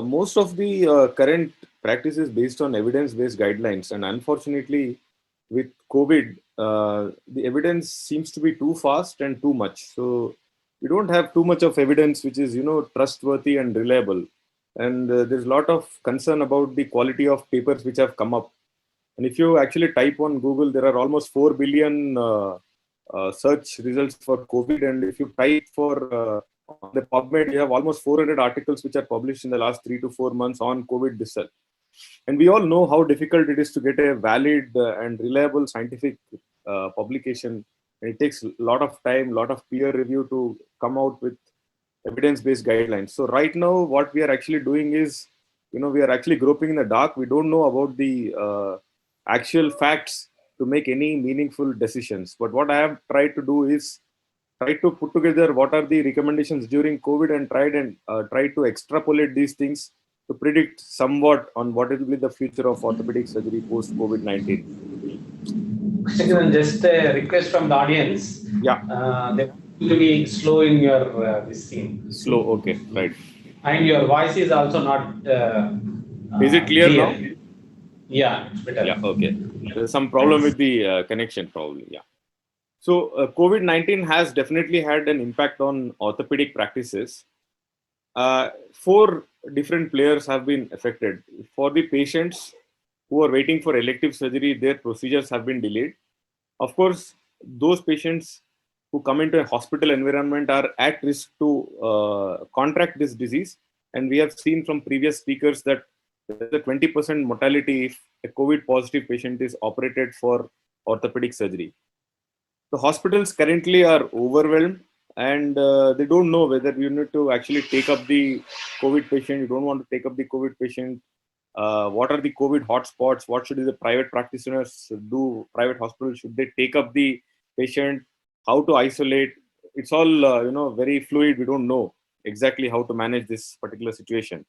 most of the current practice is based on evidence-based guidelines, and unfortunately, with COVID, the evidence seems to be too fast and too much. So we don't have too much of evidence which is trustworthy and reliable. And there's a lot of concern about the quality of papers which have come up. And if you actually type on Google, there are almost 4 billion search results for COVID. And if you type for on the PubMed, you have almost 400 articles which are published in the last 3 to 4 months on COVID itself. And we all know how difficult it is to get a valid and reliable scientific publication. And it takes a lot of time, a lot of peer review to come out with evidence-based guidelines. So right now, what we are actually doing is, we are actually groping in the dark. We don't know about the actual facts to make any meaningful decisions. But what I have tried to do is try to put together what are the recommendations during COVID and try to extrapolate these things to predict somewhat on what will be the future of orthopedic surgery post COVID-19. Just a request from the audience. Yeah. They want you to be slow in your this scene. Slow, okay, right. And your voice is also not. Is it clear now? Yeah, it's better. Yeah, okay. There's some problem with the connection, probably. Yeah. So COVID-19 has definitely had an impact on orthopedic practices. 4 different players have been affected. For the patients who are waiting for elective surgery, their procedures have been delayed. Of course, those patients who come into a hospital environment are at risk to contract this disease. And we have seen from previous speakers that there's a 20% mortality if a COVID positive patient is operated for orthopedic surgery. The hospitals currently are overwhelmed, and they don't know whether you need to actually take up the COVID patient. You don't want to take up the COVID patient. What are the COVID hotspots? What should the private practitioners do? Private hospitals, should they take up the patient? How to isolate? It's all very fluid. We don't know exactly how to manage this particular situation.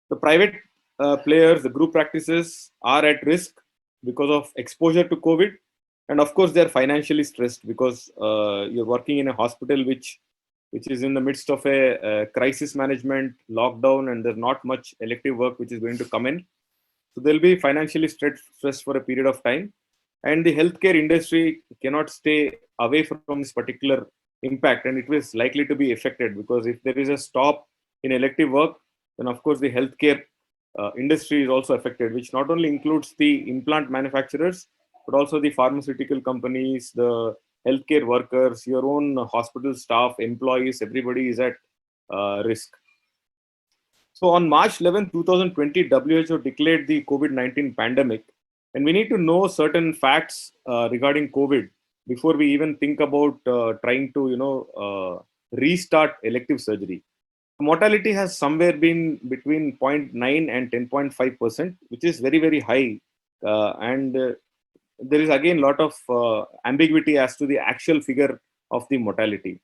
The private players, the group practices, are at risk because of exposure to COVID. And of course, they're financially stressed because you're working in a hospital which is in the midst of a crisis management, lockdown, and there's not much elective work which is going to come in. So they'll be financially stressed for a period of time. And the healthcare industry cannot stay away from this particular impact, and it was likely to be affected, because if there is a stop in elective work, then of course the healthcare industry is also affected, which not only includes the implant manufacturers, but also the pharmaceutical companies, the healthcare workers, your own hospital staff, employees, everybody is at risk. So on March 11, 2020, WHO declared the COVID-19 pandemic. And we need to know certain facts regarding COVID before we even think about trying to, restart elective surgery. Mortality has somewhere been between 0.9 and 10.5%, which is very, very high. There is again a lot of ambiguity as to the actual figure of the mortality.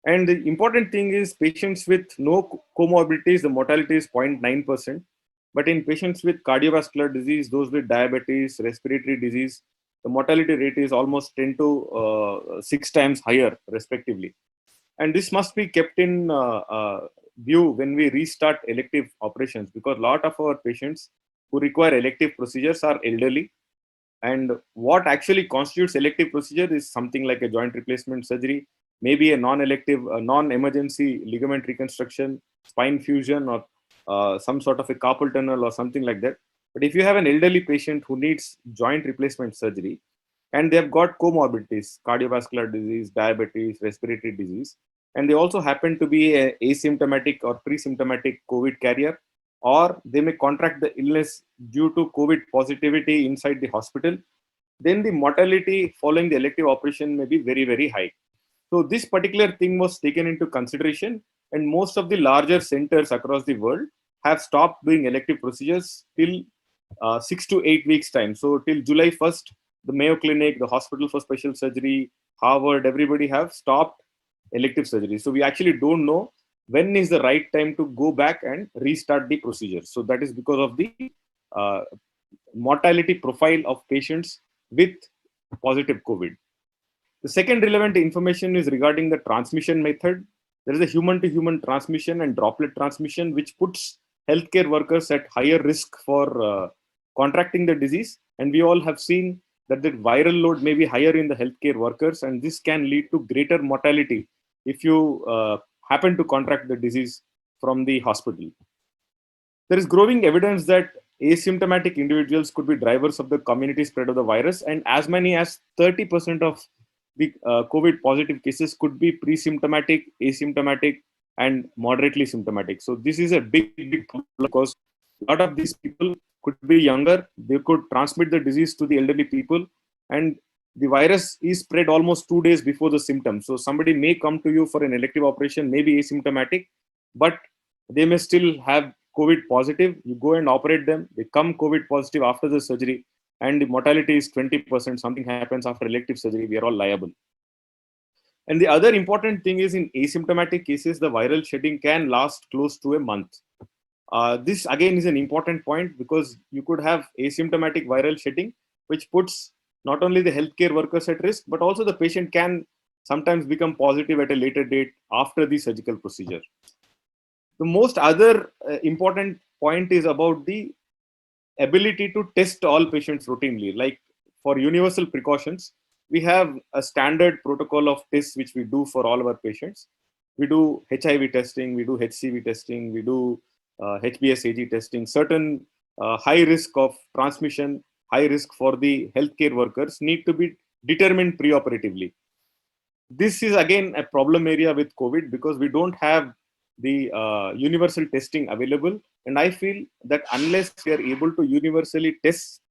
And the important thing is, patients with no comorbidities, the mortality is 0.9%. But in patients with cardiovascular disease, those with diabetes, respiratory disease, the mortality rate is almost 10 to 6 times higher, respectively. And this must be kept in view when we restart elective operations, because a lot of our patients who require elective procedures are elderly. And what actually constitutes elective procedure is something like a joint replacement surgery, maybe a non-elective, non-emergency ligament reconstruction, spine fusion, or some sort of a carpal tunnel or something like that. But if you have an elderly patient who needs joint replacement surgery, and they've got comorbidities, cardiovascular disease, diabetes, respiratory disease, and they also happen to be an asymptomatic or pre-symptomatic COVID carrier, or they may contract the illness due to COVID positivity inside the hospital, then the mortality following the elective operation may be very, very high. So this particular thing was taken into consideration, and most of the larger centers across the world have stopped doing elective procedures till 6 to 8 weeks time. So till July 1st, the Mayo Clinic, the Hospital for Special Surgery, Harvard, everybody have stopped elective surgery. So we actually don't know when is the right time to go back and restart the procedure. So that is because of the mortality profile of patients with positive COVID. The second relevant information is regarding the transmission method. There is a human-to-human transmission and droplet transmission, which puts healthcare workers at higher risk for contracting the disease. And we all have seen that the viral load may be higher in the healthcare workers, and this can lead to greater mortality if you happen to contract the disease from the hospital. There is growing evidence that asymptomatic individuals could be drivers of the community spread of the virus, and as many as 30% of the COVID positive cases could be pre-symptomatic, asymptomatic, and moderately symptomatic. So this is a big problem because a lot of these people could be younger, they could transmit the disease to the elderly people, and the virus is spread almost 2 days before the symptoms. So somebody may come to you for an elective operation, may be asymptomatic, but they may still have COVID positive. You go and operate them, they come COVID positive after the surgery, and the mortality is 20%. Something happens after elective surgery, we are all liable. And the other important thing is, in asymptomatic cases, the viral shedding can last close to a month. This again is an important point because you could have asymptomatic viral shedding, which puts not only the healthcare workers at risk, but also the patient can sometimes become positive at a later date after the surgical procedure. The most other important point is about the ability to test all patients routinely. Like for universal precautions, we have a standard protocol of tests which we do for all of our patients. We do HIV testing, we do HCV testing, we do HBsAg testing. Certain high risk of transmission, high risk for the healthcare workers need to be determined preoperatively. This is again a problem area with COVID because we don't have the universal testing available. And I feel that unless we are able to universally test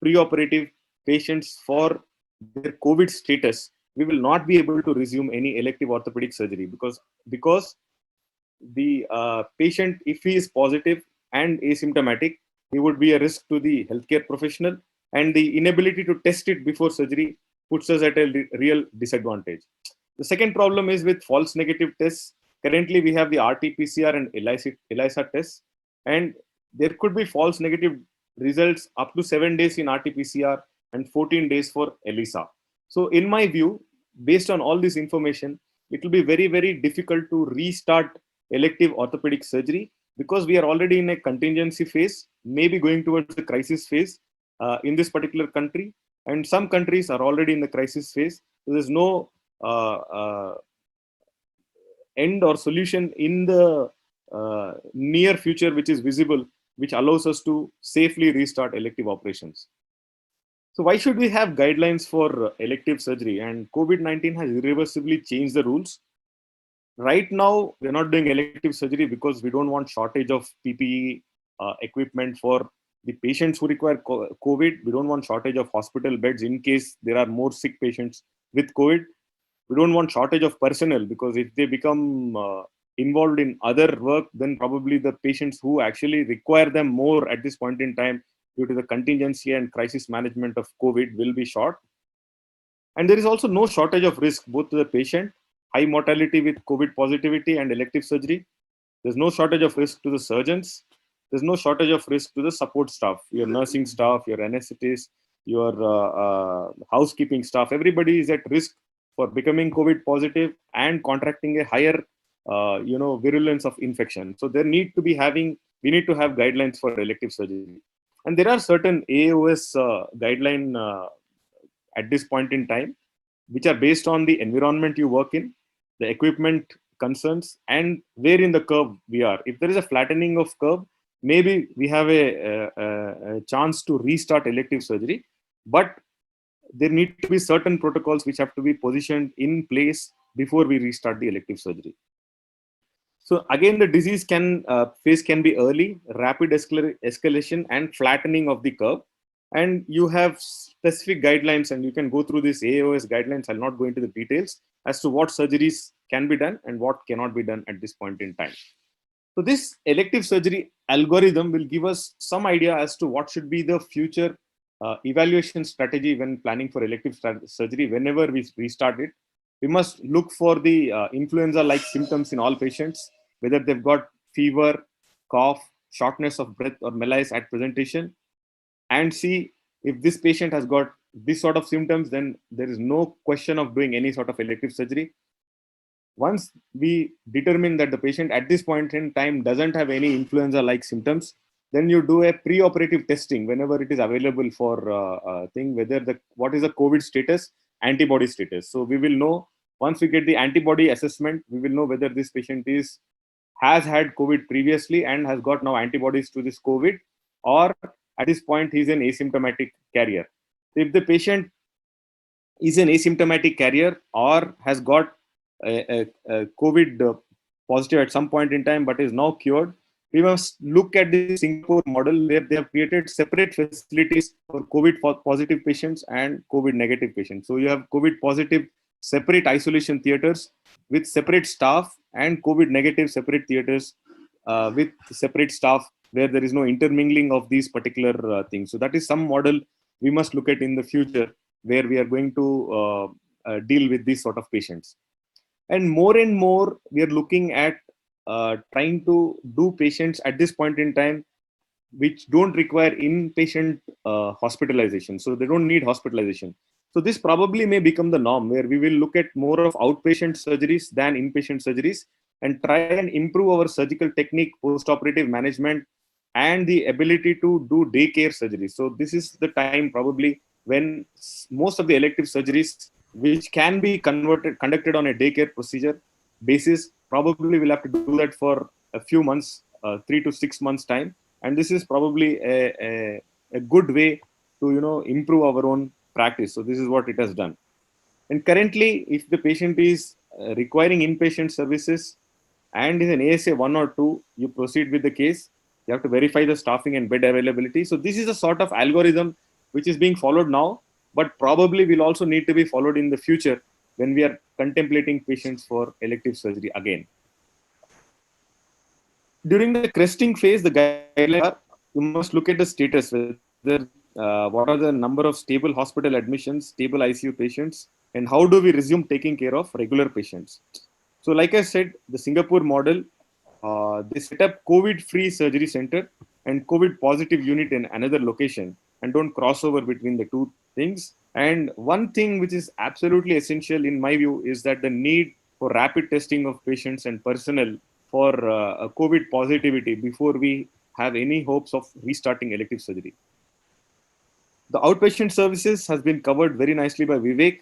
preoperative patients for their COVID status, we will not be able to resume any elective orthopedic surgery because the patient, if he is positive and asymptomatic, he would be a risk to the healthcare professional, and the inability to test it before surgery puts us at a real disadvantage. The second problem is with false negative tests. Currently, we have the RT-PCR and ELISA tests, and there could be false negative results up to 7 days in RT-PCR and 14 days for ELISA. So in my view, based on all this information, it will be very difficult to restart elective orthopedic surgery because we are already in a contingency phase, maybe going towards the crisis phase in this particular country, and some countries are already in the crisis phase. So there's no end or solution in the near future which is visible, which allows us to safely restart elective operations. So why should we have guidelines for elective surgery? And COVID-19 has irreversibly changed the rules. Right now, we're not doing elective surgery because we don't want shortage of PPE equipment for the patients who require COVID. We don't want shortage of hospital beds in case there are more sick patients with COVID. We don't want shortage of personnel because if they become involved in other work, then probably the patients who actually require them more at this point in time due to the contingency and crisis management of COVID will be short. And there is also no shortage of risk, both to the patient, high mortality with COVID positivity and elective surgery. There's no shortage of risk to the surgeons. There's no shortage of risk to the support staff, your nursing staff, your anesthetists, your housekeeping staff. Everybody is at risk for becoming COVID positive and contracting a higher, virulence of infection. So we need to have guidelines for elective surgery. And there are certain AOS guideline at this point in time, which are based on the environment you work in, the equipment concerns, and where in the curve we are. If there is a flattening of curve, maybe we have a chance to restart elective surgery, but there need to be certain protocols which have to be positioned in place before we restart the elective surgery. So again, the disease phase can be early, rapid escalation, and flattening of the curve. And you have specific guidelines, and you can go through these AOS guidelines. I'll not go into the details as to what surgeries can be done and what cannot be done at this point in time. So this elective surgery algorithm will give us some idea as to what should be the future evaluation strategy when planning for elective surgery. Whenever we restart it, we must look for the influenza-like symptoms in all patients, whether they've got fever, cough, shortness of breath, or malaise at presentation, and see if this patient has got this sort of symptoms, then there is no question of doing any sort of elective surgery. Once we determine that the patient at this point in time doesn't have any influenza-like symptoms, then you do a pre-operative testing whenever it is available for thing, whether what is the COVID status, antibody status. So we will know, once we get the antibody assessment, we will know whether this patient has had COVID previously and has got now antibodies to this COVID, or at this point he's an asymptomatic carrier. If the patient is an asymptomatic carrier or has got a COVID positive at some point in time but is now cured, we must look at the Singapore model where they have created separate facilities for COVID positive patients and COVID negative patients. So you have COVID positive separate isolation theaters with separate staff, and COVID negative separate theaters with separate staff, where there is no intermingling of these particular things. So that is some model we must look at in the future, where we are going to deal with these sort of patients. And more we are looking at trying to do patients at this point in time which don't require inpatient hospitalization, so they don't need hospitalization. So this probably may become the norm, where we will look at more of outpatient surgeries than inpatient surgeries, and try and improve our surgical technique, post-operative management, and the ability to do daycare surgeries. So this is the time probably when most of the elective surgeries which can be conducted on a daycare procedure basis, probably we'll have to do that for a few months, 3 to 6 months time. And this is probably a good way to improve our own practice. So this is what it has done. And currently, if the patient is requiring inpatient services and is an ASA 1 or 2, you proceed with the case. You have to verify the staffing and bed availability. So this is a sort of algorithm which is being followed now, but probably will also need to be followed in the future when we are contemplating patients for elective surgery again. During the cresting phase, the guidelines are, you must look at the status, whether what are the number of stable hospital admissions, stable ICU patients, and how do we resume taking care of regular patients. So like I said, the Singapore model, they set up COVID-free surgery center and COVID positive unit in another location, and don't cross over between the two things. And one thing which is absolutely essential in my view is that the need for rapid testing of patients and personnel for COVID positivity before we have any hopes of restarting elective surgery. The outpatient services has been covered very nicely by Vivek,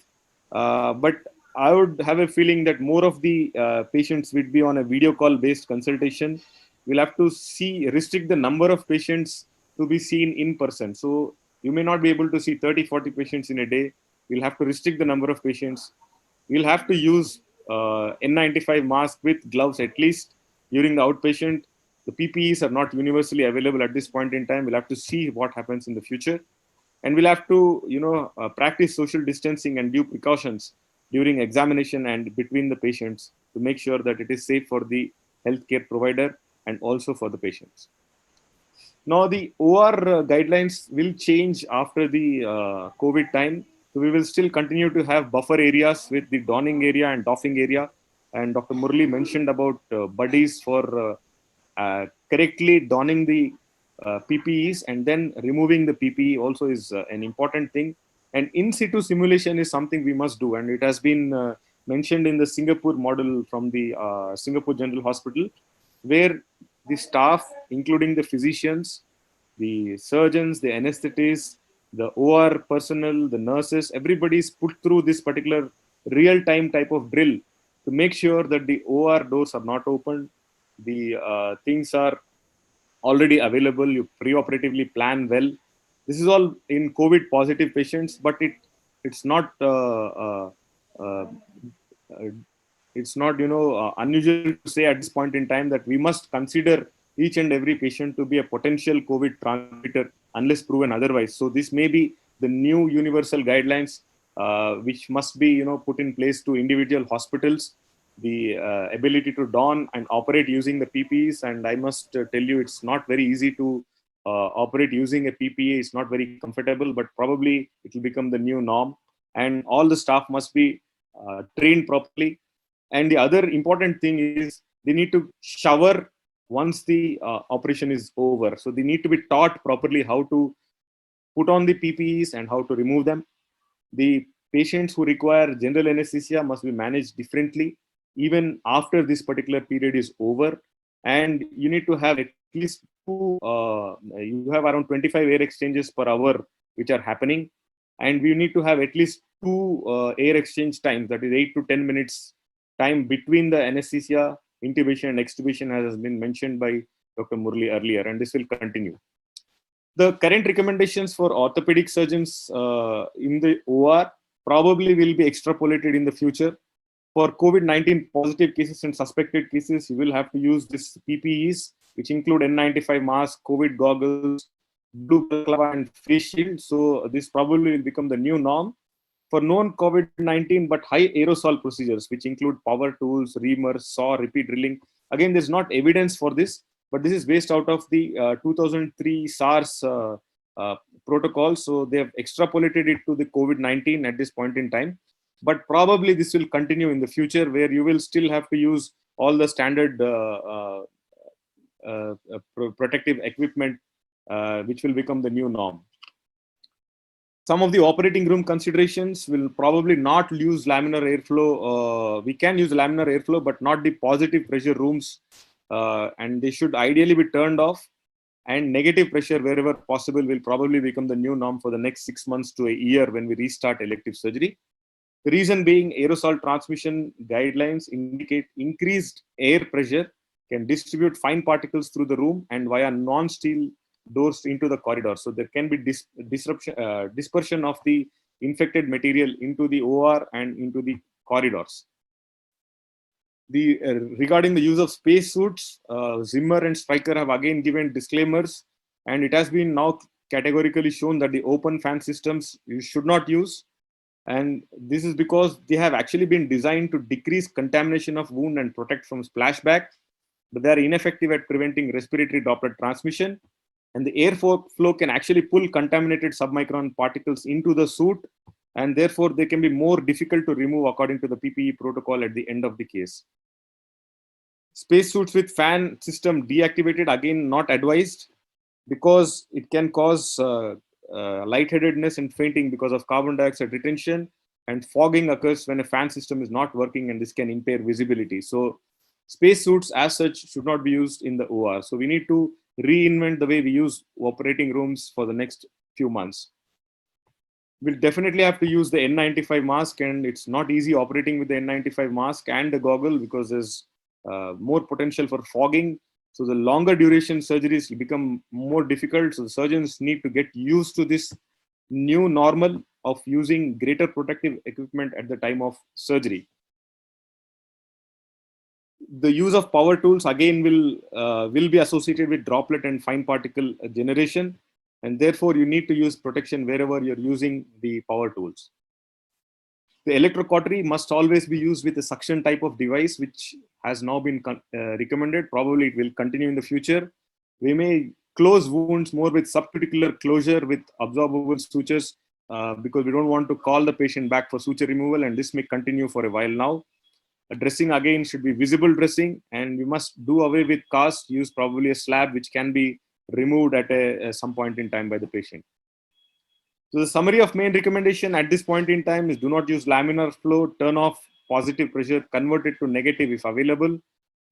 but I would have a feeling that more of the patients would be on a video call based consultation. We'll have to restrict the number of patients to be seen in person. So you may not be able to see 30, 40 patients in a day. We'll have to restrict the number of patients. We'll have to use N95 mask with gloves at least during the outpatient. The PPEs are not universally available at this point in time. We'll have to see what happens in the future. And we'll have to, practice social distancing and due precautions during examination and between the patients to make sure that it is safe for the healthcare provider and also for the patients. Now, the OR guidelines will change after the COVID time. So we will still continue to have buffer areas with the donning area and doffing area. And Dr. Murli mentioned about buddies for correctly donning the PPEs and then removing the PPE also is an important thing. And in situ simulation is something we must do. And it has been mentioned in the Singapore model from the Singapore General Hospital, where the staff, including the physicians, the surgeons, the anesthetists, the OR personnel, the nurses, everybody is put through this particular real-time type of drill to make sure that the OR doors are not opened, the things are already available, you pre-operatively plan well. This is all in COVID positive patients, but it's not uh, it's not unusual to say at this point in time that we must consider each and every patient to be a potential COVID transmitter unless proven otherwise. So this may be the new universal guidelines which must be put in place to individual hospitals, the ability to don and operate using the PPEs. And I must tell you, it's not very easy to operate using a PPE. It's not very comfortable, but probably it will become the new norm. And all the staff must be trained properly. And the other important thing is they need to shower once the operation is over. So they need to be taught properly how to put on the PPEs and how to remove them. The patients who require general anesthesia must be managed differently. even after this particular period is over. And you need to have at least you have around 25 air exchanges per hour which are happening. And we need to have at least two air exchange times, that is 8 to 10 minutes time between the anesthesia, intubation and extubation, as has been mentioned by Dr. Murli earlier, and this will continue. The current recommendations for orthopedic surgeons in the OR probably will be extrapolated in the future. For COVID-19 positive cases and suspected cases, you will have to use this PPEs, which include N95 mask, COVID goggles, blue balaclava, and face shield. So this probably will become the new norm. For non-COVID-19 but high aerosol procedures, which include power tools, reamers, saw, repeat drilling. Again, there's not evidence for this, but this is based out of the 2003 SARS protocol. So they have extrapolated it to the COVID-19 at this point in time. But probably this will continue in the future, where you will still have to use all the standard protective equipment, which will become the new norm. Some of the operating room considerations will probably not use laminar airflow. We can use laminar airflow, but not the positive pressure rooms. And they should ideally be turned off. And negative pressure wherever possible will probably become the new norm for the next 6 months to a year when we restart elective surgery. The reason being, aerosol transmission guidelines indicate increased air pressure can distribute fine particles through the room and via non-steel doors into the corridor. So there can be dispersion of the infected material into the OR and into the corridors. Regarding the use of space suits, Zimmer and Stryker have again given disclaimers, and it has been now categorically shown that the open fan systems you should not use. And this is because they have actually been designed to decrease contamination of wound and protect from splashback, but they are ineffective at preventing respiratory droplet transmission. And the airflow can actually pull contaminated submicron particles into the suit, and therefore they can be more difficult to remove according to the PPE protocol at the end of the case. Space suits with fan system deactivated, again not advised, because it can cause lightheadedness and fainting because of carbon dioxide retention, and fogging occurs when a fan system is not working, and this can impair visibility. So space suits as such should not be used in the OR. So we need to reinvent the way we use operating rooms for the next few months. We'll definitely have to use the N95 mask, and it's not easy operating with the N95 mask and the goggle because there's more potential for fogging. So the longer duration surgeries will become more difficult. So the surgeons need to get used to this new normal of using greater protective equipment at the time of surgery. The use of power tools again will be associated with droplet and fine particle generation, and therefore you need to use protection wherever you're using the power tools. The electrocautery must always be used with a suction type of device, which has now been recommended. Probably it will continue in the future. We may close wounds more with subcuticular closure with absorbable sutures because we don't want to call the patient back for suture removal, and this may continue for a while now. Dressing again should be visible dressing, and we must do away with cast, use probably a slab which can be removed at some point in time by the patient. So the summary of main recommendation at this point in time is: do not use laminar flow, turn off positive pressure, convert it to negative if available.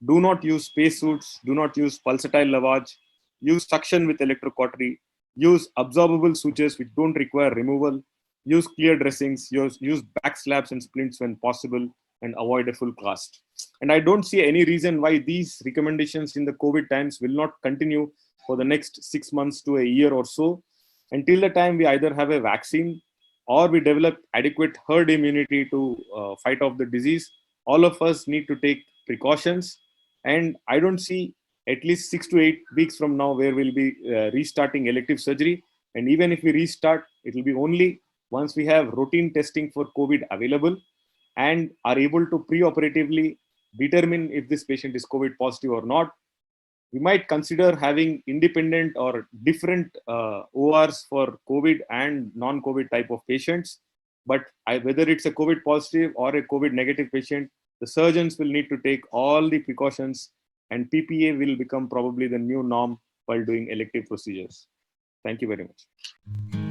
Do not use space suits, do not use pulsatile lavage, use suction with electrocautery, use absorbable sutures which don't require removal, use clear dressings, use back slabs and splints when possible, and avoid a full cast. And I don't see any reason why these recommendations in the COVID times will not continue for the next 6 months to a year or so, until the time we either have a vaccine or we develop adequate herd immunity to fight off the disease. All of us need to take precautions, and I don't see at least 6 to 8 weeks from now where we'll be restarting elective surgery. And even if we restart, it will be only once we have routine testing for COVID available and are able to preoperatively determine if this patient is COVID positive or not. We might consider having independent or different ORs for COVID and non-COVID type of patients. But whether it's a COVID positive or a COVID negative patient, the surgeons will need to take all the precautions, and PPA will become probably the new norm while doing elective procedures. Thank you very much.